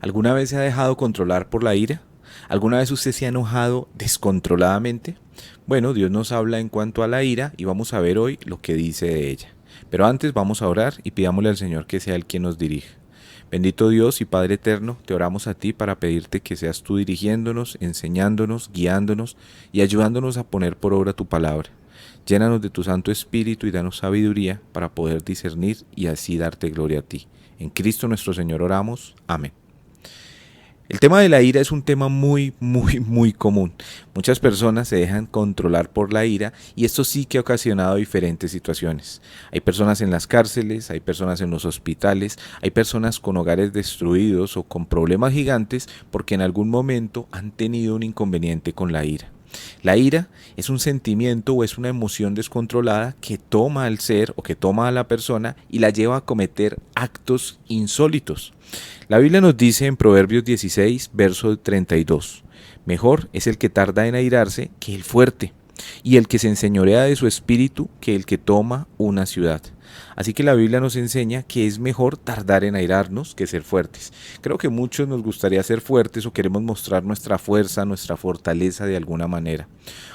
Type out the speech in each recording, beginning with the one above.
¿Alguna vez se ha dejado controlar por la ira? ¿Alguna vez usted se ha enojado descontroladamente? Bueno, Dios nos habla en cuanto a la ira y vamos a ver hoy lo que dice de ella. Pero antes vamos a orar y pidámosle al Señor que sea Él quien nos dirija. Bendito Dios y Padre eterno, te oramos a ti para pedirte que seas tú dirigiéndonos, enseñándonos, guiándonos y ayudándonos a poner por obra tu palabra. Llénanos de tu Santo Espíritu y danos sabiduría para poder discernir y así darte gloria a ti. En Cristo nuestro Señor oramos. Amén. El tema de la ira es un tema muy común. Muchas personas se dejan controlar por la ira y esto sí que ha ocasionado diferentes situaciones. Hay personas en las cárceles, hay personas en los hospitales, hay personas con hogares destruidos o con problemas gigantes porque en algún momento han tenido un inconveniente con la ira. La ira es un sentimiento o es una emoción descontrolada que toma al ser o que toma a la persona y la lleva a cometer actos insólitos. La Biblia nos dice en Proverbios 16, verso 32, mejor es el que tarda en airarse que el fuerte, y el que se enseñorea de su espíritu que el que toma una ciudad. Así que la Biblia nos enseña que es mejor tardar en airarnos que ser fuertes. Creo que muchos nos gustaría ser fuertes o queremos mostrar nuestra fuerza, nuestra fortaleza de alguna manera.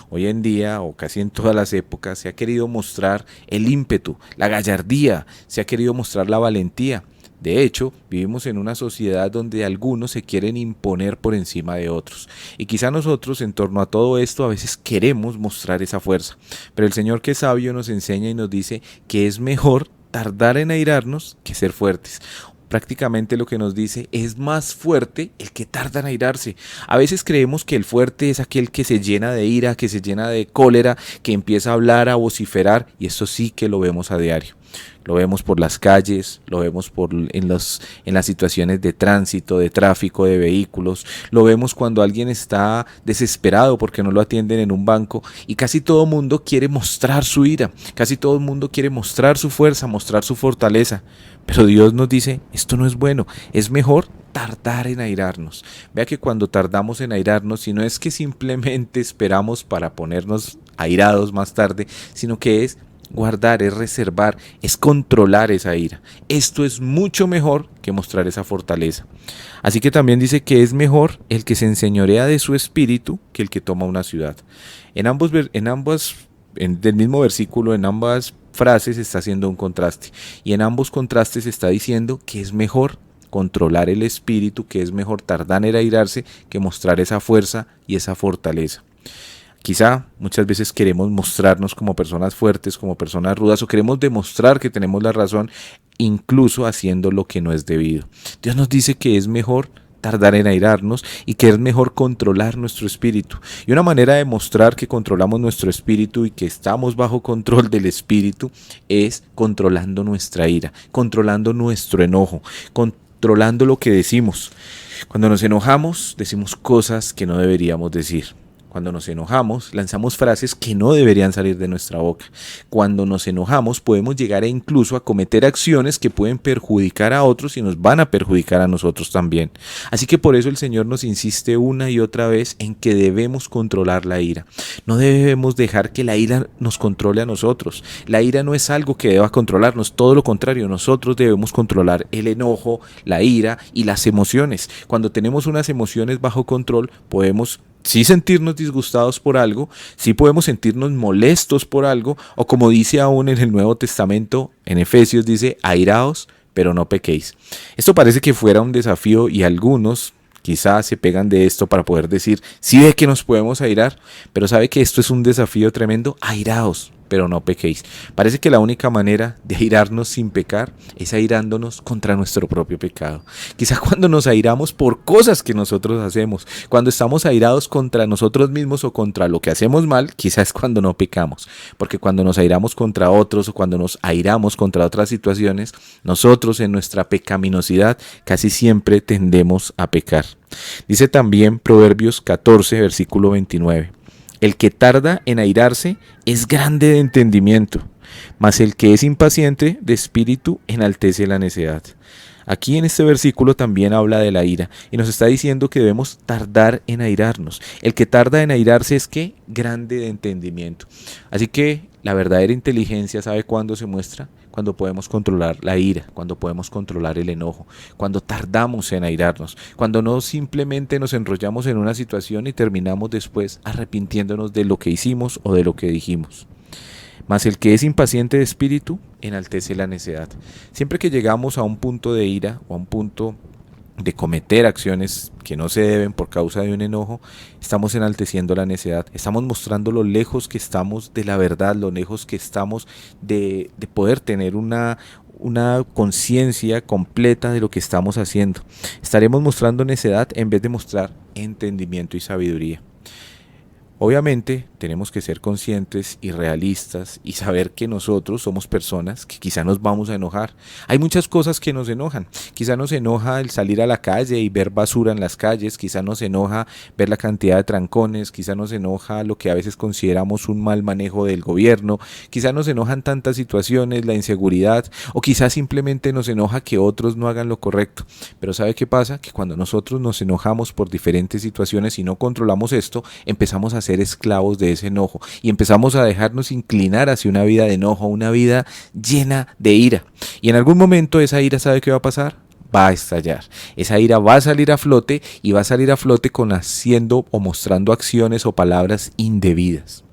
Hoy en día, o casi en todas las épocas, se ha querido mostrar el ímpetu, la gallardía, se ha querido mostrar la valentía. De hecho, vivimos en una sociedad donde algunos se quieren imponer por encima de otros. Y quizá nosotros en torno a todo esto a veces queremos mostrar esa fuerza. Pero el Señor que es sabio nos enseña y nos dice que es mejor tardar en airarnos que ser fuertes. Prácticamente lo que nos dice es más fuerte el que tarda en airarse. A veces creemos que el fuerte es aquel que se llena de ira, que se llena de cólera, que empieza a hablar, a vociferar, y esto sí que lo vemos a diario. Lo vemos por las calles, lo vemos en las situaciones de tránsito, de tráfico de vehículos, lo vemos cuando alguien está desesperado porque no lo atienden en un banco y casi todo el mundo quiere mostrar su ira, casi todo el mundo quiere mostrar su fuerza, mostrar su fortaleza. Pero Dios nos dice, esto no es bueno, es mejor tardar en airarnos. Vea que cuando tardamos en airarnos, si no es que simplemente esperamos para ponernos airados más tarde, sino que es guardar, es reservar, es controlar esa ira. Esto es mucho mejor que mostrar esa fortaleza. Así que también dice que es mejor el que se enseñorea de su espíritu que el que toma una ciudad. Del mismo versículo, en ambas frases está haciendo un contraste. Y en ambos contrastes está diciendo que es mejor controlar el espíritu, que es mejor tardar en airarse que mostrar esa fuerza y esa fortaleza. Quizá muchas veces queremos mostrarnos como personas fuertes, como personas rudas, o queremos demostrar que tenemos la razón, incluso haciendo lo que no es debido. Dios nos dice que es mejor tardar en airarnos y que es mejor controlar nuestro espíritu. Y una manera de mostrar que controlamos nuestro espíritu y que estamos bajo control del espíritu es controlando nuestra ira, controlando nuestro enojo, controlando lo que decimos. Cuando nos enojamos, decimos cosas que no deberíamos decir. Cuando nos enojamos, lanzamos frases que no deberían salir de nuestra boca. Cuando nos enojamos, podemos llegar incluso a cometer acciones que pueden perjudicar a otros y nos van a perjudicar a nosotros también. Así que por eso el Señor nos insiste una y otra vez en que debemos controlar la ira. No debemos dejar que la ira nos controle a nosotros. La ira no es algo que deba controlarnos, todo lo contrario, nosotros debemos controlar el enojo, la ira y las emociones. Cuando tenemos unas emociones bajo control, podemos sí sentirnos disgustados por algo, sí podemos sentirnos molestos por algo, o como dice aún en el Nuevo Testamento, en Efesios dice, airaos, pero no pequéis. Esto parece que fuera un desafío y algunos quizás se pegan de esto para poder decir, sí ve que nos podemos airar, pero sabe que esto es un desafío tremendo, airaos, pero no pequéis. Parece que la única manera de airarnos sin pecar es airándonos contra nuestro propio pecado. Quizá cuando nos airamos por cosas que nosotros hacemos, cuando estamos airados contra nosotros mismos o contra lo que hacemos mal, quizás es cuando no pecamos. Porque cuando nos airamos contra otros o cuando nos airamos contra otras situaciones, nosotros en nuestra pecaminosidad casi siempre tendemos a pecar. Dice también Proverbios 14, versículo 29. El que tarda en airarse es grande de entendimiento, mas el que es impaciente de espíritu enaltece la necedad. Aquí en este versículo también habla de la ira y nos está diciendo que debemos tardar en airarnos. El que tarda en airarse es ¿qué? Grande de entendimiento. Así que la verdadera inteligencia, ¿sabe cuándo se muestra? cuando podemos controlar la ira, cuando podemos controlar el enojo, cuando tardamos en airarnos, cuando no simplemente nos enrollamos en una situación y terminamos después arrepintiéndonos de lo que hicimos o de lo que dijimos. Mas el que es impaciente de espíritu enaltece la necedad. Siempre que llegamos a un punto de ira o a un punto de cometer acciones que no se deben por causa de un enojo, estamos enalteciendo la necedad, estamos mostrando lo lejos que estamos de la verdad, lo lejos que estamos de poder tener una conciencia completa de lo que estamos haciendo. Estaremos mostrando necedad en vez de mostrar entendimiento y sabiduría. Obviamente tenemos que ser conscientes y realistas y saber que nosotros somos personas que quizá nos vamos a enojar. Hay muchas cosas que nos enojan. Quizá nos enoja el salir a la calle y ver basura en las calles, quizá nos enoja ver la cantidad de trancones, quizá nos enoja lo que a veces consideramos un mal manejo del gobierno, quizá nos enojan tantas situaciones, la inseguridad, o quizá simplemente nos enoja que otros no hagan lo correcto. Pero ¿sabe qué pasa? Que cuando nosotros nos enojamos por diferentes situaciones y no controlamos esto, empezamos a ser esclavos de ese enojo y empezamos a dejarnos inclinar hacia una vida de enojo, una vida llena de ira. Y en algún momento esa ira, ¿sabe qué va a pasar? Va a estallar. Esa ira va a salir a flote y va a salir a flote con haciendo o mostrando acciones o palabras indebidas.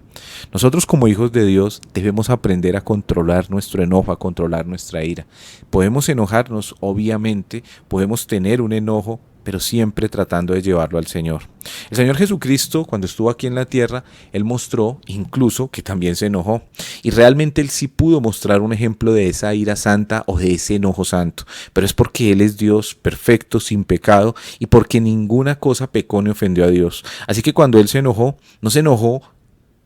Nosotros como hijos de Dios debemos aprender a controlar nuestro enojo, a controlar nuestra ira. Podemos enojarnos, obviamente, podemos tener un enojo, pero siempre tratando de llevarlo al Señor. El Señor Jesucristo, cuando estuvo aquí en la tierra, Él mostró incluso que también se enojó. Y realmente Él sí pudo mostrar un ejemplo de esa ira santa o de ese enojo santo. Pero es porque Él es Dios perfecto, sin pecado, y porque ninguna cosa pecó ni ofendió a Dios. Así que cuando Él se enojó, no se enojó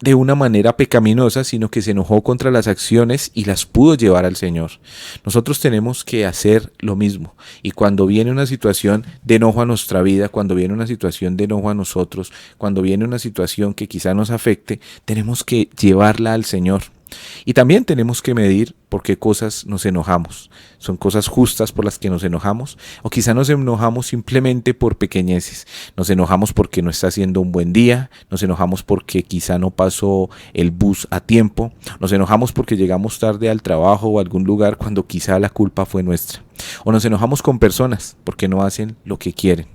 de una manera pecaminosa, sino que se enojó contra las acciones y las pudo llevar al Señor. Nosotros tenemos que hacer lo mismo, y cuando viene una situación de enojo a nuestra vida, cuando viene una situación de enojo a nosotros, cuando viene una situación que quizá nos afecte, tenemos que llevarla al Señor. Y también tenemos que medir por qué cosas nos enojamos. ¿Son cosas justas por las que nos enojamos? O quizá nos enojamos simplemente por pequeñeces. Nos enojamos porque no está haciendo un buen día, nos enojamos porque quizá no pasó el bus a tiempo, nos enojamos porque llegamos tarde al trabajo o a algún lugar cuando quizá la culpa fue nuestra. O nos enojamos con personas porque no hacen lo que quieren.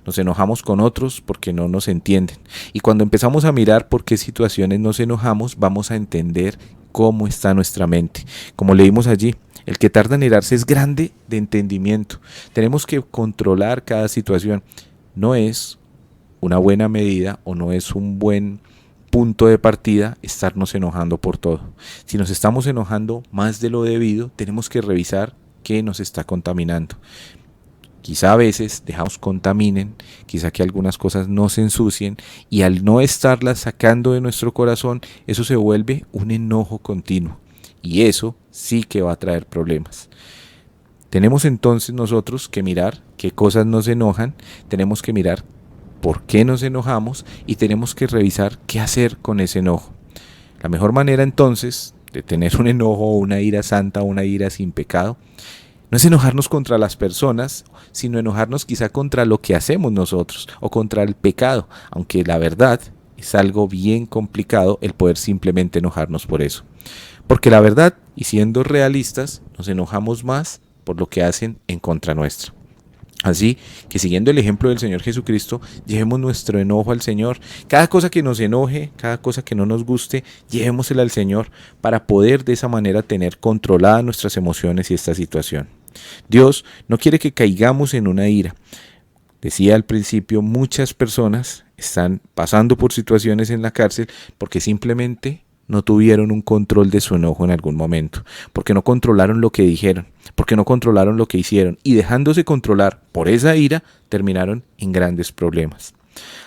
Nos enojamos con otros porque no nos entienden. Y cuando empezamos a mirar por qué situaciones nos enojamos, vamos a entender cómo está nuestra mente. Como leímos allí, el que tarda en irarse es grande de entendimiento. Tenemos que controlar cada situación. No es una buena medida o no es un buen punto de partida estarnos enojando por todo. Si nos estamos enojando más de lo debido, tenemos que revisar qué nos está contaminando. Quizá a veces dejamos contaminen, quizá que algunas cosas no se ensucien, y al no estarlas sacando de nuestro corazón, eso se vuelve un enojo continuo, y eso sí que va a traer problemas. Tenemos entonces nosotros que mirar qué cosas nos enojan, tenemos que mirar por qué nos enojamos y tenemos que revisar qué hacer con ese enojo. La mejor manera entonces de tener un enojo o una ira santa o una ira sin pecado no es enojarnos contra las personas, sino enojarnos quizá contra lo que hacemos nosotros o contra el pecado, aunque la verdad es algo bien complicado el poder simplemente enojarnos por eso. Porque la verdad, y siendo realistas, nos enojamos más por lo que hacen en contra nuestra. Así que siguiendo el ejemplo del Señor Jesucristo, llevemos nuestro enojo al Señor. Cada cosa que nos enoje, cada cosa que no nos guste, llevémosela al Señor para poder de esa manera tener controladas nuestras emociones y esta situación. Dios no quiere que caigamos en una ira. Decía al principio, muchas personas están pasando por situaciones en la cárcel porque simplemente no tuvieron un control de su enojo en algún momento, porque no controlaron lo que dijeron, porque no controlaron lo que hicieron, y dejándose controlar por esa ira, terminaron en grandes problemas.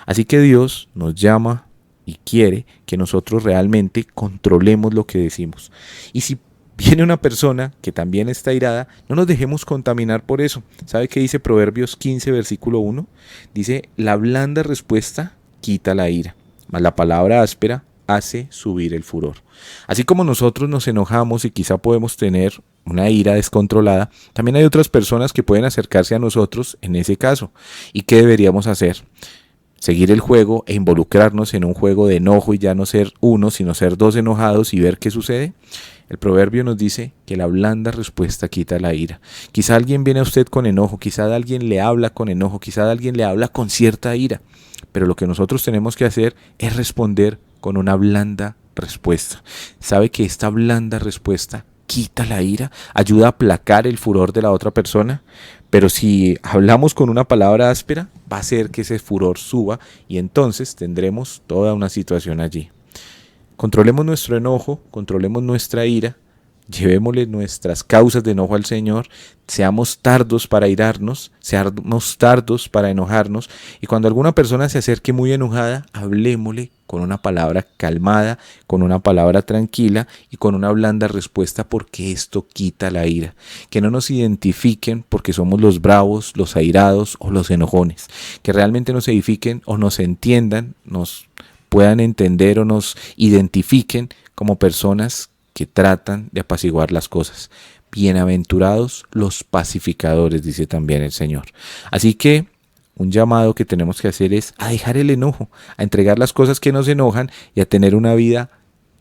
Así que Dios nos llama y quiere que nosotros realmente controlemos lo que decimos. Y si viene una persona que también está irada, no nos dejemos contaminar por eso. ¿Sabe qué dice Proverbios 15, versículo 1? Dice, la blanda respuesta quita la ira, mas la palabra áspera hace subir el furor. Así como nosotros nos enojamos y quizá podemos tener una ira descontrolada, también hay otras personas que pueden acercarse a nosotros en ese caso. ¿Y qué deberíamos hacer? Seguir el juego e involucrarnos en un juego de enojo y ya no ser uno, sino ser dos enojados y ver qué sucede. El proverbio nos dice que la blanda respuesta quita la ira. Quizá alguien viene a usted con enojo, quizá alguien le habla con enojo, quizá alguien le habla con cierta ira, pero lo que nosotros tenemos que hacer es responder con una blanda respuesta. ¿Sabe que esta blanda respuesta quita la ira, ayuda a aplacar el furor de la otra persona? Pero si hablamos con una palabra áspera, va a hacer que ese furor suba y entonces tendremos toda una situación allí. Controlemos nuestro enojo, controlemos nuestra ira, llevémosle nuestras causas de enojo al Señor, seamos tardos para irarnos, seamos tardos para enojarnos, y cuando alguna persona se acerque muy enojada, hablémosle con una palabra calmada, con una palabra tranquila y con una blanda respuesta, porque esto quita la ira. Que no nos identifiquen porque somos los bravos, los airados o los enojones, que realmente nos edifiquen o nos entiendan, nos puedan entender o nos identifiquen como personas que tratan de apaciguar las cosas. Bienaventurados los pacificadores, dice también el Señor. Así que un llamado que tenemos que hacer es a dejar el enojo, a entregar las cosas que nos enojan y a tener una vida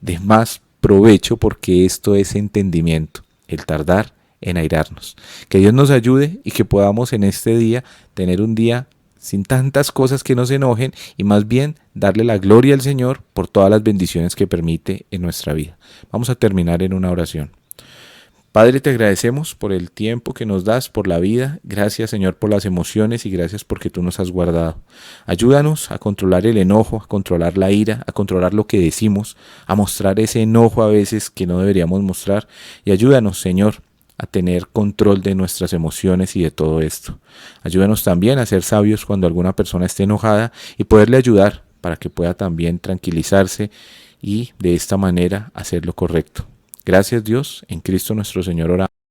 de más provecho, porque esto es entendimiento, el tardar en airarnos. Que Dios nos ayude y que podamos en este día tener un día sin tantas cosas que nos enojen y más bien darle la gloria al Señor por todas las bendiciones que permite en nuestra vida. Vamos a terminar en una oración. Padre, te agradecemos por el tiempo que nos das, por la vida. Gracias, Señor, por las emociones y gracias porque tú nos has guardado. Ayúdanos a controlar el enojo, a controlar la ira, a controlar lo que decimos, a mostrar ese enojo a veces que no deberíamos mostrar. Y ayúdanos, Señor, a tener control de nuestras emociones y de todo esto. Ayúdanos también a ser sabios cuando alguna persona esté enojada y poderle ayudar para que pueda también tranquilizarse y de esta manera hacer lo correcto. Gracias, Dios, en Cristo nuestro Señor oramos.